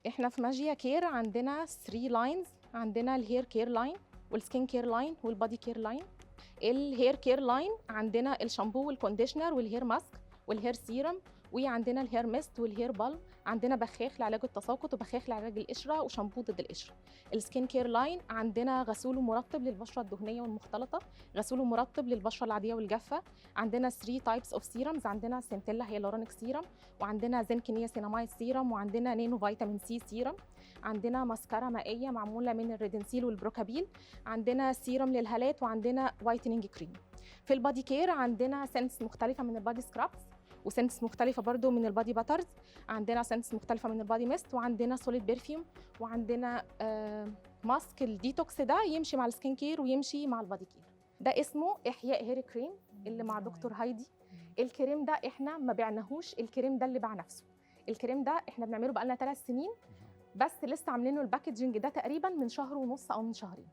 احنا في ماجيا كير عندنا 3 لاينز، عندنا الهير كير لاين والسكين كير لاين والبادي كير لاين. الهير كير لاين عندنا الشامبو والكونديشنر والهير ماسك والهير سيرم، وعندنا الهير ميست والهير بالم، عندنا بخاخ لعلاج التساقط وبخاخ لعلاج القشره وشامبو ضد القشره. السكين كير لاين عندنا غسول ومرطب للبشره الدهنيه والمختلطه، غسول ومرطب للبشره العاديه والجافه. عندنا 3 تايبس اوف سيرمز، عندنا سنتيلا هيالورونيك سيرم، وعندنا زنك نياسيناميد سيرم، وعندنا نانو فيتامين سي سيرم. عندنا ماسكارا مائيه معموله من الريدنسيل والبروكابيل، عندنا سيرم للهالات، وعندنا وايتنينج كريم. في البادي كير عندنا سنس مختلفه من البادي سكرابس، وسنس مختلفه برضو من البادي باترز، عندنا سنس مختلفه من البادي ميست، وعندنا سوليد برفيوم، وعندنا ماسك الديتوكس ده يمشي مع السكين كير ويمشي مع البادي كير. ده اسمه احياء هير كريم اللي مع دكتور هايدي. الكريم ده احنا ما بعناهوش، الكريم ده اللي باع نفسه. الكريم ده احنا بنعمله بقالنا 3 سنين، بس لسه عاملينه الباكجينج ده تقريبا من شهر ونص او من شهرين.